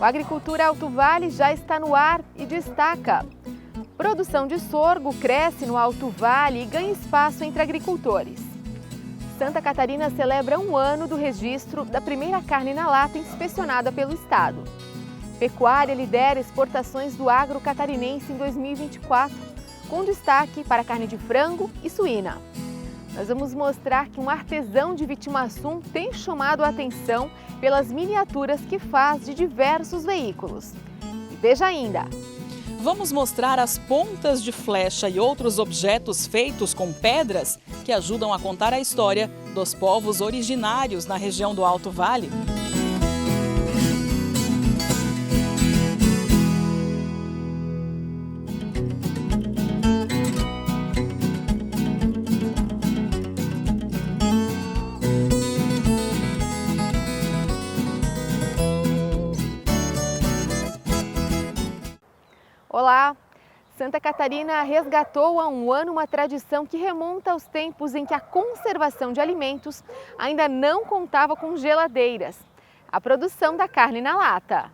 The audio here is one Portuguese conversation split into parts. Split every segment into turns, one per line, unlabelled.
O Agricultura Alto Vale já está no ar e destaca: produção de sorgo cresce no Alto Vale e ganha espaço entre agricultores. Santa Catarina celebra 1 ano do registro da primeira carne na lata inspecionada pelo Estado. Pecuária lidera exportações do agro catarinense em 2024, com destaque para carne de frango e suína. Nós vamos mostrar que um artesão de Vitimaçum tem chamado a atenção pelas miniaturas que faz de diversos veículos. E veja ainda:
vamos mostrar as pontas de flecha e outros objetos feitos com pedras que ajudam a contar a história dos povos originários na região do Alto Vale.
Olá! Santa Catarina resgatou há 1 ano uma tradição que remonta aos tempos em que a conservação de alimentos ainda não contava com geladeiras: a produção da carne na lata.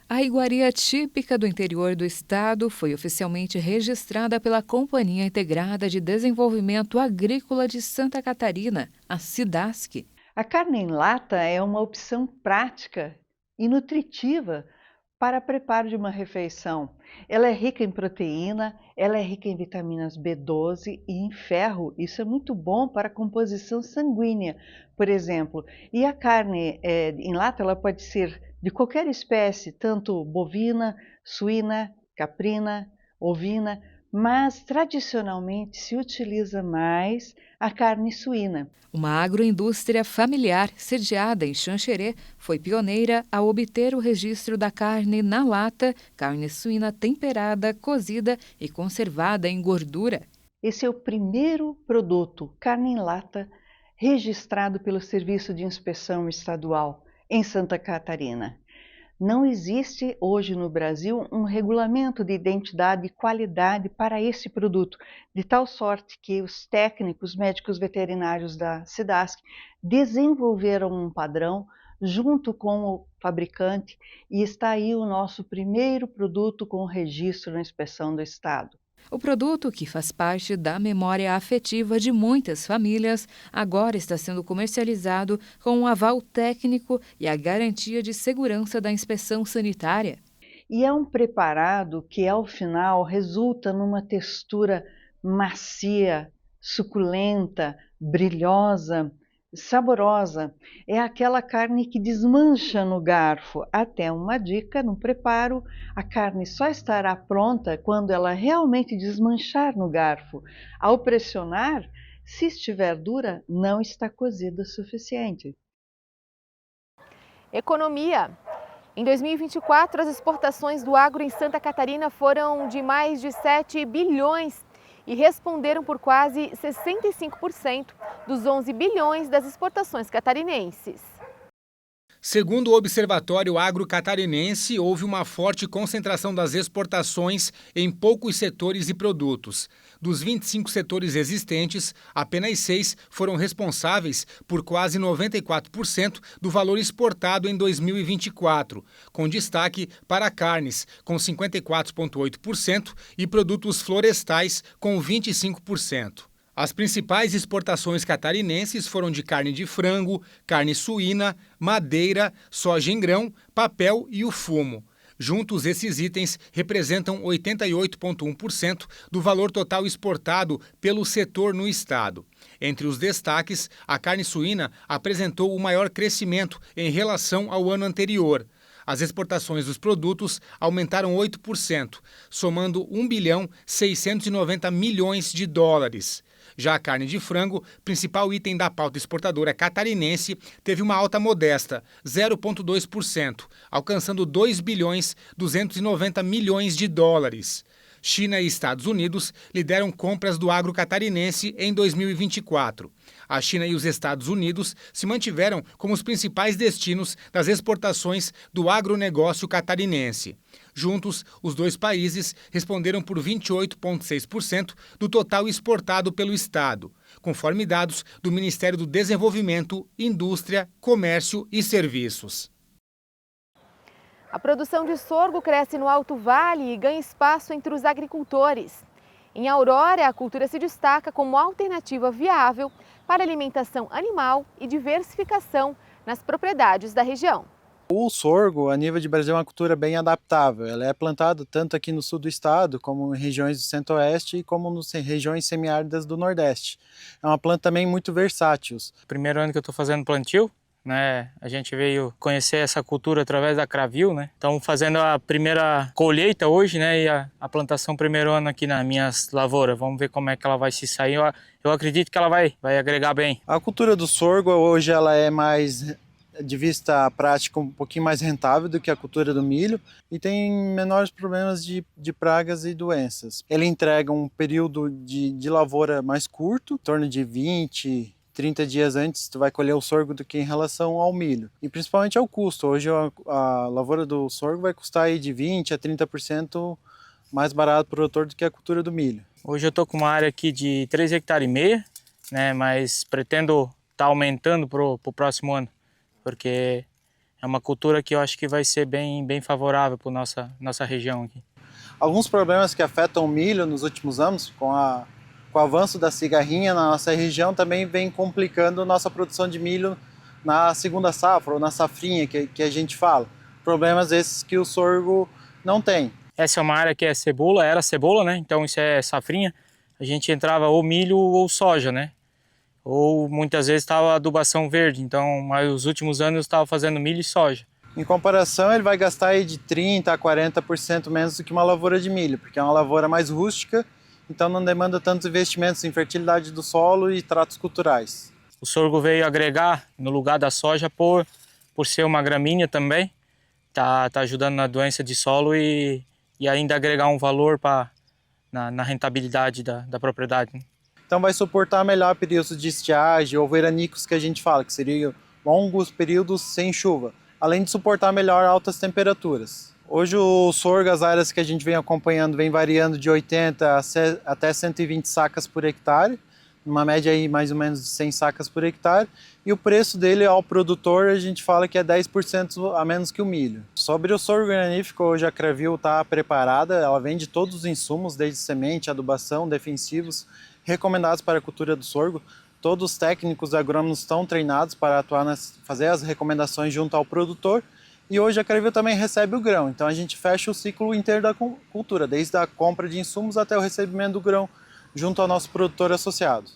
A iguaria típica do interior do estado foi oficialmente registrada pela Companhia Integrada de Desenvolvimento Agrícola de Santa Catarina, a SIDASC.
A carne em lata é uma opção prática e nutritiva para preparo de uma refeição. Ela é rica em proteína, ela é rica em vitaminas B12 e em ferro. Isso é muito bom para a composição sanguínea, por exemplo. E a carne em lata ela pode ser de qualquer espécie, tanto bovina, suína, caprina, ovina, mas tradicionalmente se utiliza mais a carne suína.
Uma agroindústria familiar sediada em Xanxerê foi pioneira a obter o registro da carne na lata, carne suína temperada, cozida e conservada em gordura.
Esse é o primeiro produto, carne em lata, registrado pelo Serviço de Inspeção Estadual em Santa Catarina. Não existe hoje no Brasil um regulamento de identidade e qualidade para esse produto, de tal sorte que os técnicos médicos veterinários da SIDASC desenvolveram um padrão junto com o fabricante e está aí o nosso primeiro produto com registro na inspeção do Estado.
O produto, que faz parte da memória afetiva de muitas famílias, agora está sendo comercializado com um aval técnico e a garantia de segurança da inspeção sanitária.
E é um preparado que, ao final, resulta numa textura macia, suculenta, brilhosa, saborosa. É aquela carne que desmancha no garfo. Até uma dica no preparo: a carne só estará pronta quando ela realmente desmanchar no garfo. Ao pressionar, se estiver dura, não está cozida o suficiente.
Economia. Em 2024, as exportações do agro em Santa Catarina foram de mais de 7 bilhões e responderam por quase 65% dos 11 bilhões das exportações catarinenses.
Segundo o Observatório Agro Catarinense, houve uma forte concentração das exportações em poucos setores e produtos. Dos 25 setores existentes, apenas 6 foram responsáveis por quase 94% do valor exportado em 2024, com destaque para carnes, com 54,8%, e produtos florestais, com 25%. As principais exportações catarinenses foram de carne de frango, carne suína, madeira, soja em grão, papel e o fumo. Juntos, esses itens representam 88,1% do valor total exportado pelo setor no estado. Entre os destaques, a carne suína apresentou o maior crescimento em relação ao ano anterior. As exportações dos produtos aumentaram 8%, somando 1 bilhão 690 milhões de dólares. Já a carne de frango, principal item da pauta exportadora catarinense, teve uma alta modesta, 0,2%, alcançando 2 bilhões 290 milhões de dólares. China e Estados Unidos lideram compras do agro catarinense em 2024. A China e os Estados Unidos se mantiveram como os principais destinos das exportações do agronegócio catarinense. Juntos, os dois países responderam por 28,6% do total exportado pelo estado, conforme dados do Ministério do Desenvolvimento, Indústria, Comércio e Serviços.
A produção de sorgo cresce no Alto Vale e ganha espaço entre os agricultores. Em Aurora, a cultura se destaca como alternativa viável para alimentação animal e diversificação nas propriedades da região.
O sorgo, a nível de Brasil, é uma cultura bem adaptável. Ela é plantada tanto aqui no sul do estado, como em regiões do centro-oeste e como nas regiões semiáridas do nordeste. É uma planta também muito versátil.
Primeiro ano que eu estou fazendo plantio, né? A gente veio conhecer essa cultura através da Cravil, né? Estamos fazendo a primeira colheita hoje, né? E a plantação primeiro ano aqui nas minhas lavouras. Vamos ver como é que ela vai se sair. Eu acredito que ela vai agregar bem.
A cultura do sorgo hoje ela é mais, de vista prática, um pouquinho mais rentável do que a cultura do milho e tem menores problemas de pragas e doenças. Ele entrega um período de lavoura mais curto, em torno de 20, 30 dias antes tu vai colher o sorgo do que em relação ao milho. E principalmente ao custo. Hoje a lavoura do sorgo vai custar aí de 20% a 30% mais barato para o produtor do que a cultura do milho.
Hoje eu estou com uma área aqui de 3,5 hectares, né? Mas pretendo estar aumentando para o próximo ano, porque é uma cultura que eu acho que vai ser bem favorável para nossa região aqui.
Alguns problemas que afetam o milho nos últimos anos, com o avanço da cigarrinha na nossa região, também vem complicando nossa produção de milho na segunda safra, ou na safrinha que a gente fala. Problemas esses que o sorgo não tem.
Essa é uma área que é cebola, era cebola, né? Então isso é safrinha. A gente entrava ou milho ou soja, né? Ou muitas vezes estava adubação verde, então mas os últimos anos eu estava fazendo milho e soja.
Em comparação, ele vai gastar aí de 30% a 40% menos do que uma lavoura de milho, porque é uma lavoura mais rústica, então não demanda tantos investimentos em fertilidade do solo e tratos culturais.
O sorgo veio agregar no lugar da soja por ser uma gramínea também, tá ajudando na doença de solo e ainda agregar um valor na rentabilidade da propriedade, né?
Então vai suportar melhor períodos de estiagem ou veranicos que a gente fala, que seriam longos períodos sem chuva, além de suportar melhor altas temperaturas. Hoje o sorgo, as áreas que a gente vem acompanhando, vem variando de 80 até 120 sacas por hectare, uma média aí mais ou menos de 100 sacas por hectare, e o preço dele ao produtor a gente fala que é 10% a menos que o milho. Sobre o sorgo granífico, hoje a Cravil está preparada, ela vende todos os insumos, desde semente, adubação, defensivos, recomendados para a cultura do sorgo. Todos os técnicos agrônomos estão treinados para atuar fazer as recomendações junto ao produtor. E hoje a Cravil também recebe o grão, então a gente fecha o ciclo inteiro da cultura, desde a compra de insumos até o recebimento do grão junto ao nosso produtor associado.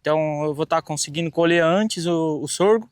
Então eu vou estar conseguindo colher antes o sorgo,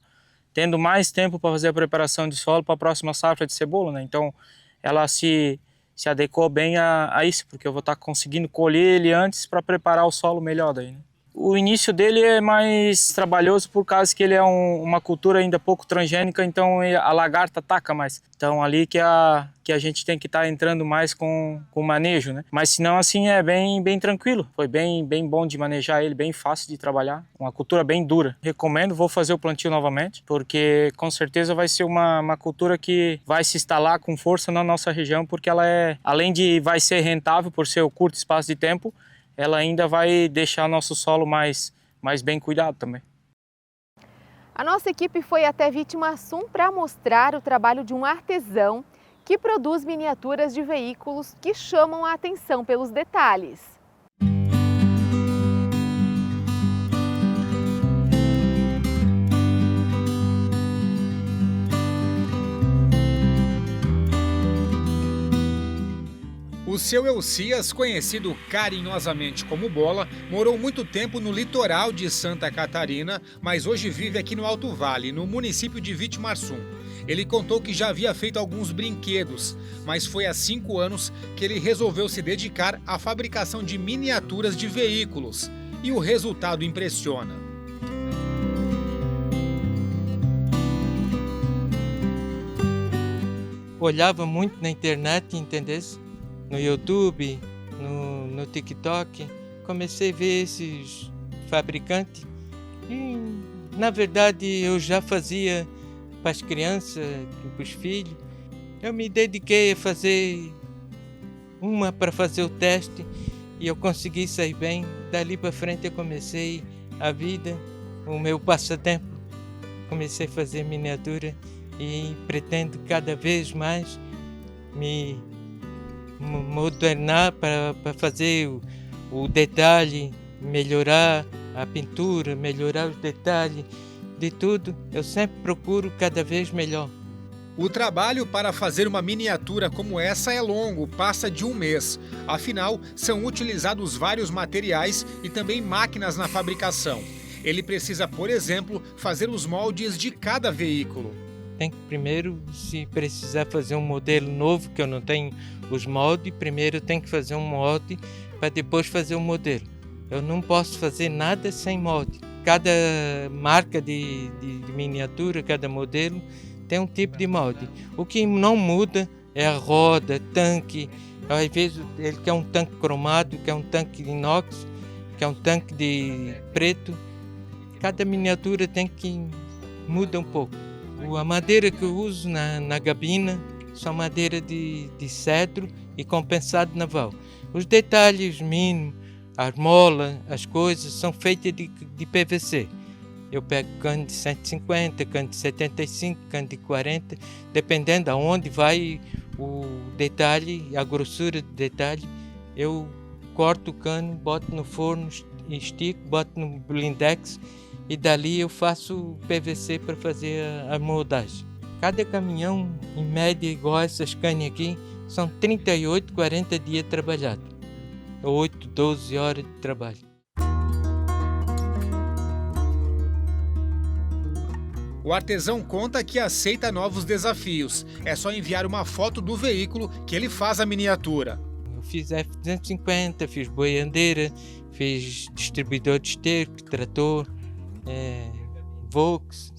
tendo mais tempo para fazer a preparação de solo para a próxima safra de cebola, né? Então ela se adequou bem a isso, porque eu vou estar conseguindo colher ele antes para preparar o solo melhor daí, né? O início dele é mais trabalhoso por causa que ele é uma cultura ainda pouco transgênica, então a lagarta ataca mais. Então ali que a gente tem que estar entrando mais com o manejo, né? Mas senão assim é bem tranquilo. Foi bem bom de manejar ele, bem fácil de trabalhar. Uma cultura bem dura. Recomendo, vou fazer o plantio novamente, porque com certeza vai ser uma cultura que vai se instalar com força na nossa região, porque ela além de vai ser rentável por ser o curto espaço de tempo, ela ainda vai deixar nosso solo mais bem cuidado também.
A nossa equipe foi até Vitimarsum para mostrar o trabalho de um artesão que produz miniaturas de veículos que chamam a atenção pelos detalhes.
O seu Elcias, conhecido carinhosamente como Bola, morou muito tempo no litoral de Santa Catarina, mas hoje vive aqui no Alto Vale, no município de Vitimarsum. Ele contou que já havia feito alguns brinquedos, mas foi há 5 anos que ele resolveu se dedicar à fabricação de miniaturas de veículos. E o resultado impressiona.
Olhava muito na internet, entendesse? No YouTube, no TikTok, comecei a ver esses fabricantes e, na verdade, eu já fazia para as crianças, para os filhos. Eu me dediquei a fazer uma para fazer o teste e eu consegui sair bem. Dali para frente eu comecei a vida, o meu passatempo. Comecei a fazer miniatura e pretendo cada vez mais me modernar para fazer o detalhe, melhorar a pintura, melhorar os detalhes de tudo. Eu sempre procuro cada vez melhor.
O trabalho para fazer uma miniatura como essa é longo, passa de 1 mês. Afinal, são utilizados vários materiais e também máquinas na fabricação. Ele precisa, por exemplo, fazer os moldes de cada veículo.
Tem que primeiro, se precisar fazer um modelo novo, que eu não tenho os moldes, primeiro tem que fazer um molde para depois fazer o modelo. Eu não posso fazer nada sem molde. Cada marca de miniatura, cada modelo, tem um tipo de molde. O que não muda é a roda, tanque. Às vezes ele quer um tanque cromado, quer um tanque de inox, quer um tanque de preto. Cada miniatura tem que muda um pouco. A madeira que eu uso na gabina são madeira de cedro e compensado naval. Os detalhes mínimos, as molas, as coisas são feitas de PVC. Eu pego cano de 150, cano de 75, cano de 40, dependendo aonde vai o detalhe, a grossura do detalhe, eu corto o cano, boto no forno, estico, boto no blindex e dali eu faço o PVC para fazer a moldagem. Cada caminhão, em média, igual essas canas aqui, são 38, 40 dias trabalhados. 8, 12 horas de trabalho.
O artesão conta que aceita novos desafios. É só enviar uma foto do veículo que ele faz a miniatura.
Eu fiz F-250, fiz boiandeira, fiz distribuidor de esterco, trator, Volks,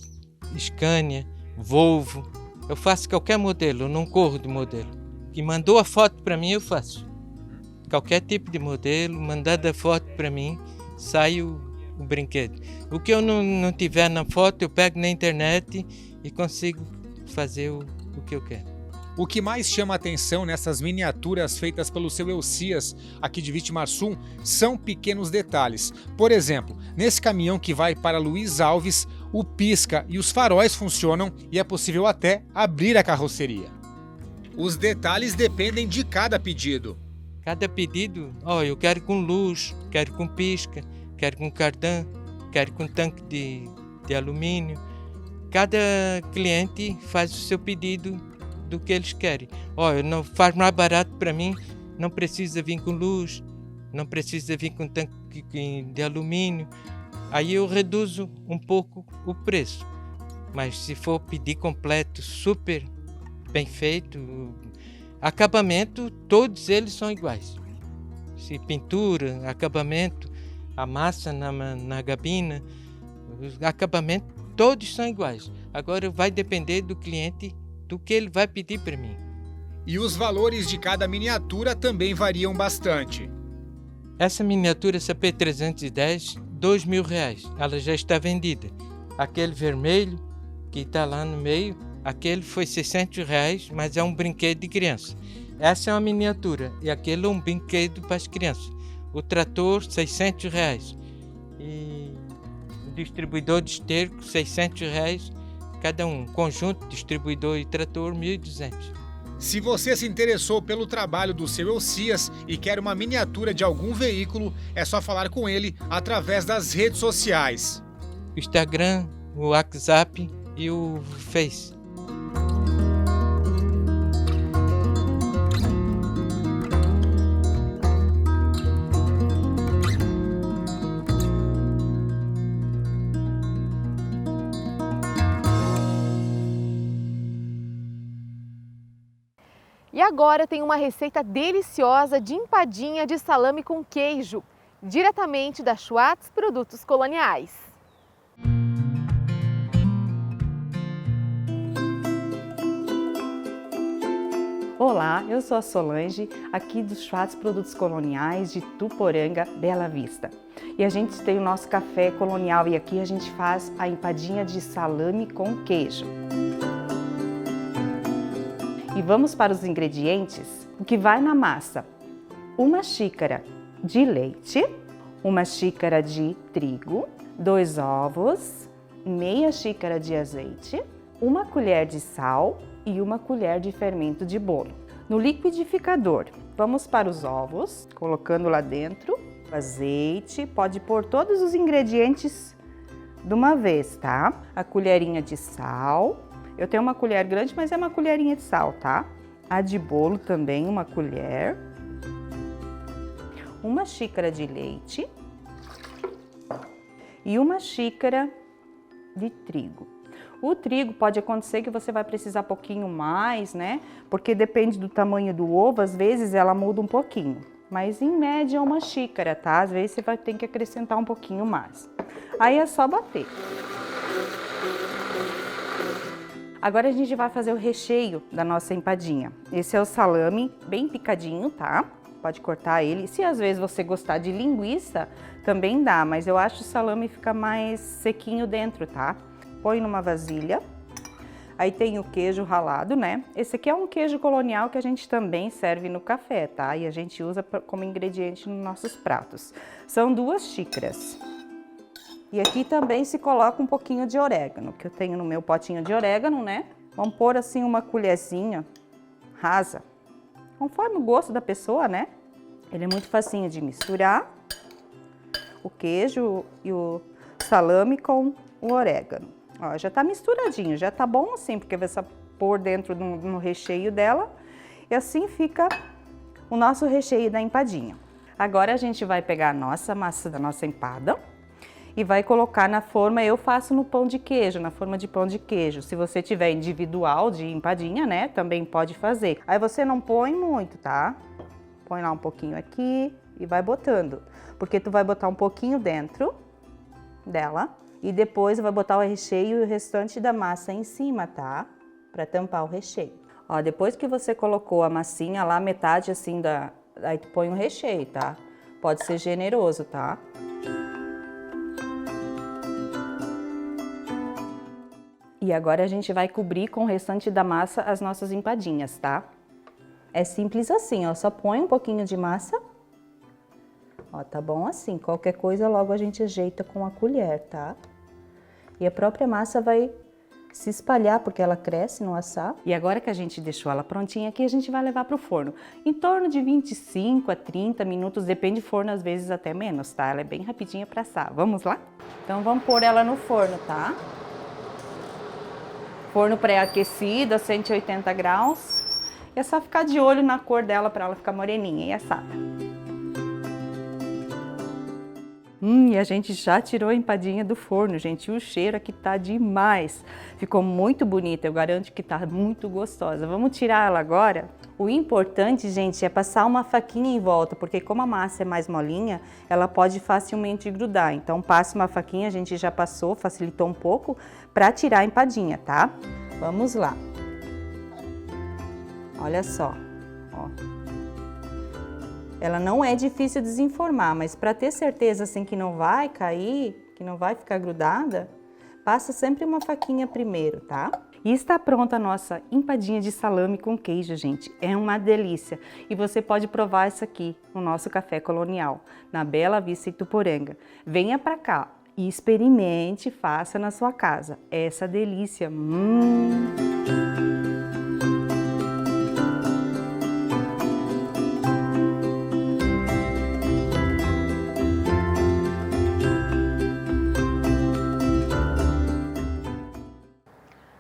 Scania, Volvo. Eu faço qualquer modelo, eu não corro de modelo. E mandou a foto para mim, eu faço. Qualquer tipo de modelo, mandada a foto para mim, sai o brinquedo. O que eu não tiver na foto, eu pego na internet e consigo fazer o que eu quero.
O que mais chama a atenção nessas miniaturas feitas pelo seu Elcias, aqui de Vitimarsum, são pequenos detalhes. Por exemplo, nesse caminhão que vai para Luiz Alves, o pisca e os faróis funcionam e é possível até abrir a carroceria. Os detalhes dependem de cada pedido.
Cada pedido, eu quero com luz, quero com pisca, quero com cardan, quero com tanque de alumínio. Cada cliente faz o seu pedido do que eles querem. Não faz mais barato para mim, não precisa vir com luz, não precisa vir com tanque de alumínio. Aí eu reduzo um pouco o preço. Mas se for pedir completo, super bem feito, acabamento, todos eles são iguais. Se pintura, acabamento, a massa na gabina, os acabamentos, todos são iguais. Agora vai depender do cliente, do que ele vai pedir para mim.
E os valores de cada miniatura também variam bastante.
Essa miniatura, essa P310, R$2.000, ela já está vendida. Aquele vermelho que está lá no meio, aquele foi R$600, mas é um brinquedo de criança. Essa é uma miniatura e aquele é um brinquedo para as crianças. O trator, R$600. E o distribuidor de esterco, R$600. Cada um. Conjunto, distribuidor e trator, R$1.200.
Se você se interessou pelo trabalho do seu Elcias e quer uma miniatura de algum veículo, é só falar com ele através das redes sociais.
O Instagram, o WhatsApp e o Face.
E agora tem uma receita deliciosa de empadinha de salame com queijo, diretamente da Schwartz Produtos Coloniais.
Olá, eu sou a Solange, aqui do Schwartz Produtos Coloniais de Tuporanga, Bela Vista. E a gente tem o nosso café colonial e aqui a gente faz a empadinha de salame com queijo. E vamos para os ingredientes. O que vai na massa? 1 xícara de leite, 1 xícara de trigo, 2 ovos, meia xícara de azeite, 1 colher de sal e 1 colher de fermento de bolo. No liquidificador, vamos para os ovos, colocando lá dentro, azeite, pode pôr todos os ingredientes de uma vez, tá? A colherinha de sal, eu tenho uma colher grande, mas é uma colherinha de sal, tá? A de bolo também, uma colher. Uma xícara de leite e uma xícara de trigo. O trigo pode acontecer que você vai precisar um pouquinho mais, né? Porque depende do tamanho do ovo, às vezes ela muda um pouquinho. Mas em média uma xícara, tá? Às vezes você vai ter que acrescentar um pouquinho mais. Aí é só bater. Agora a gente vai fazer o recheio da nossa empadinha. Esse é o salame bem picadinho, tá? Pode cortar ele. Se às vezes você gostar de linguiça, também dá, mas eu acho o salame fica mais sequinho dentro, tá? Põe numa vasilha. Aí tem o queijo ralado, né? Esse aqui é um queijo colonial que a gente também serve no café, tá? E a gente usa como ingrediente nos nossos pratos. São 2 xícaras. E aqui também se coloca um pouquinho de orégano, que eu tenho no meu potinho de orégano, né? Vamos pôr assim uma colherzinha rasa, conforme o gosto da pessoa, né? Ele é muito facinho de misturar, o queijo e o salame com o orégano. Ó, já tá misturadinho, já tá bom assim, porque vai pôr dentro no recheio dela. E assim fica o nosso recheio da empadinha. Agora a gente vai pegar a nossa massa da nossa empada e vai colocar na forma, eu faço no pão de queijo, na forma de pão de queijo. Se você tiver individual de empadinha, né, também pode fazer. Aí você não põe muito, tá? Põe lá um pouquinho aqui e vai botando. Porque tu vai botar um pouquinho dentro dela e depois vai botar o recheio e o restante da massa em cima, tá? Pra tampar o recheio. Ó, depois que você colocou a massinha lá, metade assim aí tu põe o recheio, tá? Pode ser generoso, tá? E agora a gente vai cobrir com o restante da massa as nossas empadinhas, tá? É simples assim, ó, só põe um pouquinho de massa. Ó, tá bom assim, qualquer coisa logo a gente ajeita com a colher, tá? E a própria massa vai se espalhar, porque ela cresce no assar. E agora que a gente deixou ela prontinha aqui, a gente vai levar pro forno. Em torno de 25 a 30 minutos, depende do forno, às vezes até menos, tá? Ela é bem rapidinha pra assar. Vamos lá? Então vamos pôr ela no forno, tá? Forno pré-aquecido a 180 graus. É só ficar de olho na cor dela para ela ficar moreninha e assada. E a gente já tirou a empadinha do forno, gente. O cheiro aqui tá demais. Ficou muito bonita, eu garanto que tá muito gostosa. Vamos tirar ela agora? O importante, gente, é passar uma faquinha em volta, porque como a massa é mais molinha, ela pode facilmente grudar. Então passe uma faquinha, a gente já passou, facilitou um pouco, para tirar a empadinha, tá? Vamos lá. Olha só, ó. Ela não é difícil desenformar, mas para ter certeza assim que não vai cair, que não vai ficar grudada, passa sempre uma faquinha primeiro, tá? E está pronta a nossa empadinha de salame com queijo, gente. É uma delícia. E você pode provar isso aqui no nosso Café Colonial, na Bela Vista, Ituporanga. Venha para cá e experimente, faça na sua casa. Essa delícia.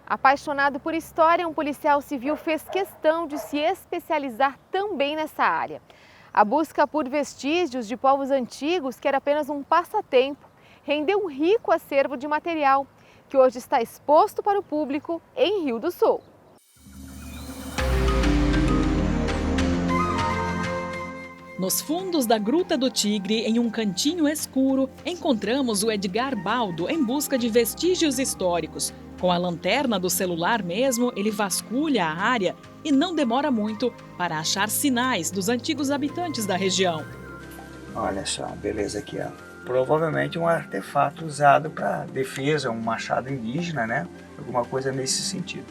Apaixonado por história, um policial civil fez questão de se especializar também nessa área. A busca por vestígios de povos antigos, que era apenas um passatempo, rendeu um rico acervo de material, que hoje está exposto para o público em Rio do Sul.
Nos fundos da Gruta do Tigre, em um cantinho escuro, encontramos o Edgar Baldo em busca de vestígios históricos. Com a lanterna do celular mesmo, ele vasculha a área e não demora muito para achar sinais dos antigos habitantes da região.
Olha só, beleza aqui, ó. Provavelmente um artefato usado para defesa, um machado indígena, né? Alguma coisa nesse sentido.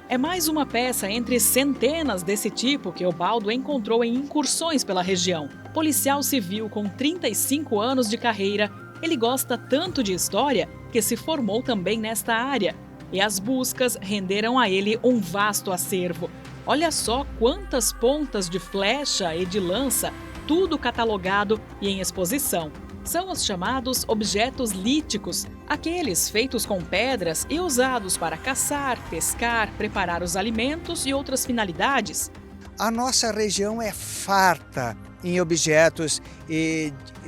É mais uma peça entre centenas desse tipo que o Baldo encontrou em incursões pela região. Policial civil com 35 anos de carreira, ele gosta tanto de história que se formou também nesta área. E as buscas renderam a ele um vasto acervo. Olha só quantas pontas de flecha e de lança, tudo catalogado e em exposição. São os chamados objetos líticos, aqueles feitos com pedras e usados para caçar, pescar, preparar os alimentos e outras finalidades.
A nossa região é farta em objetos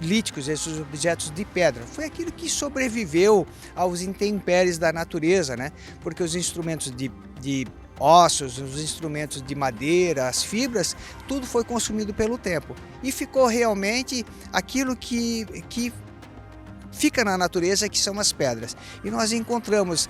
líticos, esses objetos de pedra. Foi aquilo que sobreviveu aos intempéries da natureza, né? Porque os instrumentos de ossos, os instrumentos de madeira, as fibras, tudo foi consumido pelo tempo. E ficou realmente aquilo que fica na natureza, que são as pedras. E nós encontramos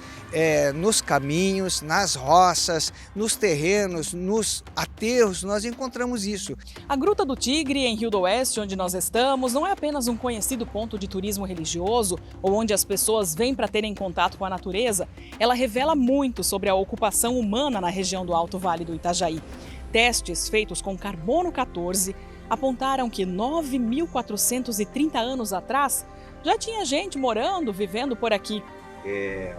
nos caminhos, nas roças, nos terrenos, nos aterros, nós encontramos isso.
A Gruta do Tigre, em Rio do Oeste, onde nós estamos, não é apenas um conhecido ponto de turismo religioso ou onde as pessoas vêm para terem contato com a natureza. Ela revela muito sobre a ocupação humana na região do Alto Vale do Itajaí. Testes feitos com carbono 14 apontaram que 9.430 anos atrás já tinha gente morando, vivendo por aqui.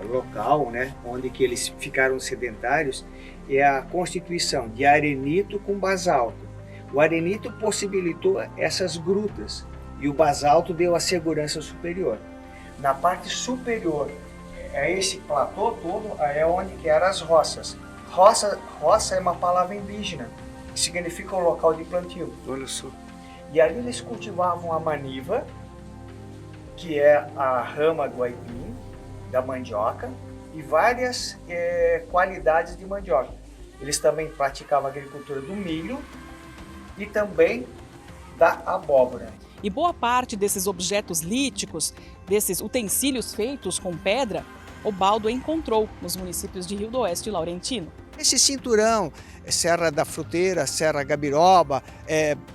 O local, né, onde que eles ficaram sedentários é a constituição de arenito com basalto. O arenito possibilitou essas grutas e o basalto deu a segurança superior. Na parte superior, esse platô todo é onde que eram as roças. Roça é uma palavra indígena, que significa o local de plantio.
Olha só.
E ali eles cultivavam a maniva, que é a rama do aipim, da mandioca, e várias qualidades de mandioca. Eles também praticavam a agricultura do milho e também da abóbora.
E boa parte desses objetos líticos, desses utensílios feitos com pedra, Obaldo encontrou nos municípios de Rio do Oeste e Laurentino.
Esse cinturão, Serra da Fruteira, Serra Gabiroba,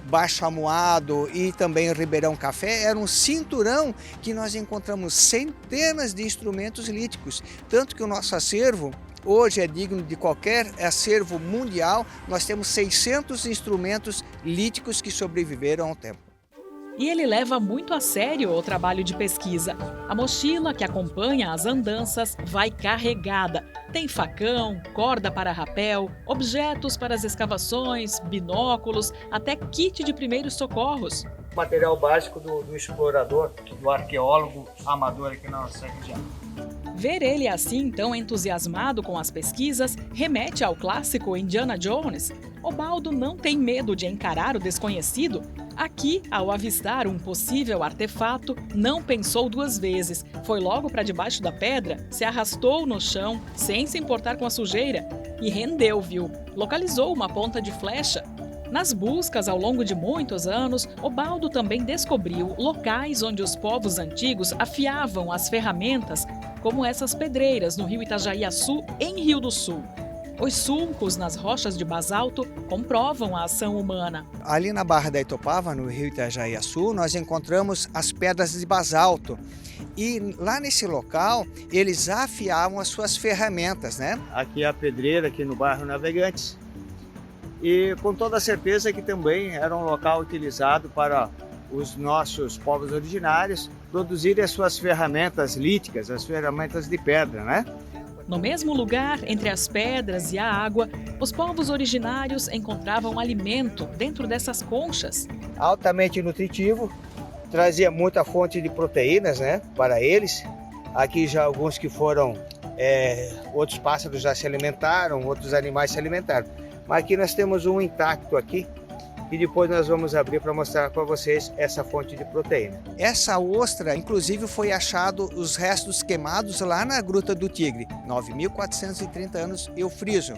Baixo Amuado e também Ribeirão Café, era um cinturão que nós encontramos centenas de instrumentos líticos. Tanto que o nosso acervo hoje é digno de qualquer acervo mundial. Nós temos 600 instrumentos líticos que sobreviveram ao tempo.
E ele leva muito a sério o trabalho de pesquisa. A mochila que acompanha as andanças vai carregada. Tem facão, corda para rapel, objetos para as escavações, binóculos, até kit de primeiros socorros.
Material básico do explorador, do arqueólogo amador aqui na nossa região.
Ver ele assim tão entusiasmado com as pesquisas remete ao clássico Indiana Jones. Obaldo não tem medo de encarar o desconhecido. Aqui, ao avistar um possível artefato, não pensou duas vezes. Foi logo para debaixo da pedra, se arrastou no chão, sem se importar com a sujeira. E rendeu, viu? Localizou uma ponta de flecha. Nas buscas ao longo de muitos anos, Obaldo também descobriu locais onde os povos antigos afiavam as ferramentas, como essas pedreiras no rio Itajaí-Açu, em Rio do Sul. Os sulcos nas rochas de basalto comprovam a ação humana.
Ali na Barra da Itopava, no rio Itajaí-Açu, nós encontramos as pedras de basalto. E lá nesse local, eles afiavam as suas ferramentas, né?
Aqui é a pedreira, aqui no bairro Navegantes. E com toda certeza que também era um local utilizado para os nossos povos originários produzirem as suas ferramentas líticas, as ferramentas de pedra, né?
No mesmo lugar, entre as pedras e a água, os povos originários encontravam alimento dentro dessas conchas.
Altamente nutritivo, trazia muita fonte de proteínas, né, para eles. Aqui já alguns que foram, outros pássaros já se alimentaram, outros animais se alimentaram. Mas aqui nós temos um intacto aqui, e depois nós vamos abrir para mostrar para vocês essa fonte de proteína.
Essa ostra, inclusive, foi achado os restos queimados lá na Gruta do Tigre, 9.430 anos, eu friso.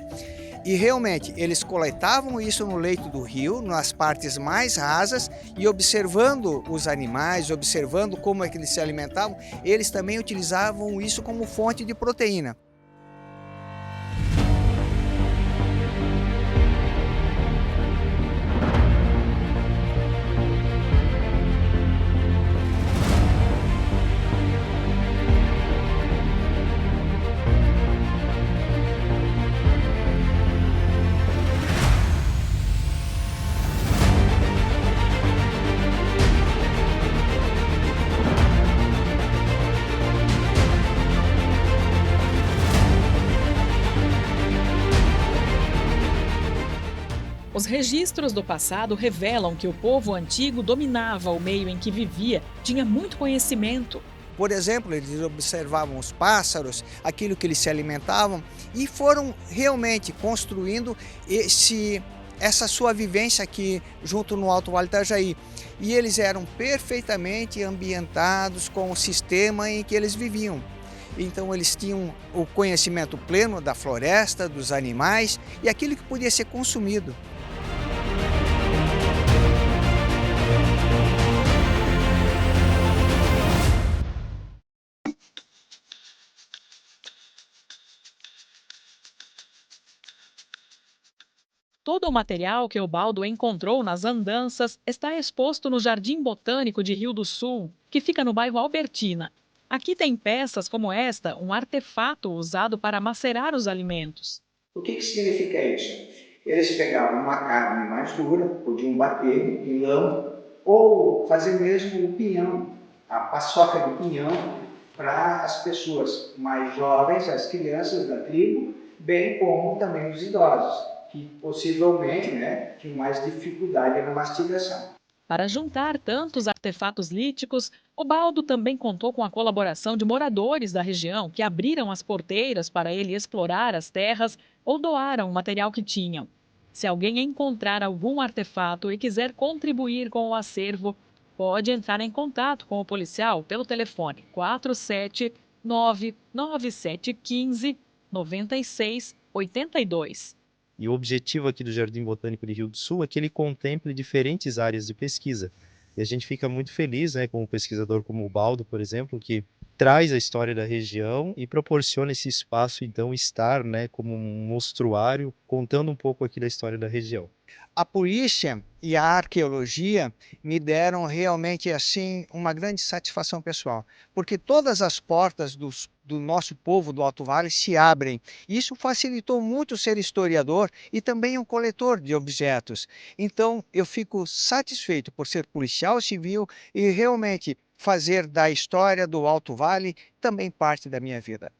E realmente, eles coletavam isso no leito do rio, nas partes mais rasas, e observando os animais, observando como é que eles se alimentavam, eles também utilizavam isso como fonte de proteína.
Os registros do passado revelam que o povo antigo dominava o meio em que vivia, tinha muito conhecimento.
Por exemplo, eles observavam os pássaros, aquilo que eles se alimentavam e foram realmente construindo essa sua vivência aqui junto no Alto Vale do Itajaí. E eles eram perfeitamente ambientados com o sistema em que eles viviam. Então eles tinham o conhecimento pleno da floresta, dos animais e aquilo que podia ser consumido.
Todo o material que Ubaldo encontrou nas andanças está exposto no Jardim Botânico de Rio do Sul, que fica no bairro Albertina. Aqui tem peças como esta, um artefato usado para macerar os alimentos.
O que significa isso? Eles pegavam uma carne mais dura, podiam bater em pilão ou fazer mesmo o pinhão, a paçoca de pinhão, para as pessoas mais jovens, as crianças da tribo, bem como também os idosos, que possivelmente tinham mais dificuldade na mastigação.
Para juntar tantos artefatos líticos, Ubaldo também contou com a colaboração de moradores da região que abriram as porteiras para ele explorar as terras ou doaram o material que tinham. Se alguém encontrar algum artefato e quiser contribuir com o acervo, pode entrar em contato com o policial pelo telefone 479-9715-9682.
E o objetivo aqui do Jardim Botânico de Rio do Sul é que ele contemple diferentes áreas de pesquisa. E a gente fica muito feliz, com um pesquisador como o Ubaldo, por exemplo, que traz a história da região e proporciona esse espaço, então, estar como um mostruário, contando um pouco aqui da história da região.
A polícia e a arqueologia me deram realmente assim uma grande satisfação pessoal, porque todas as portas do nosso povo do Alto Vale se abrem. Isso facilitou muito ser historiador e também um coletor de objetos. Então eu fico satisfeito por ser policial civil e realmente fazer da história do Alto Vale também parte da minha vida.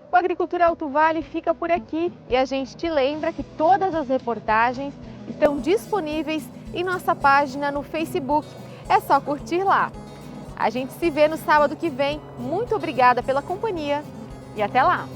O Agricultura Alto Vale fica por aqui e a gente te lembra que todas as reportagens estão disponíveis em nossa página no Facebook. É só curtir lá. A gente se vê no sábado que vem. Muito obrigada pela companhia e até lá!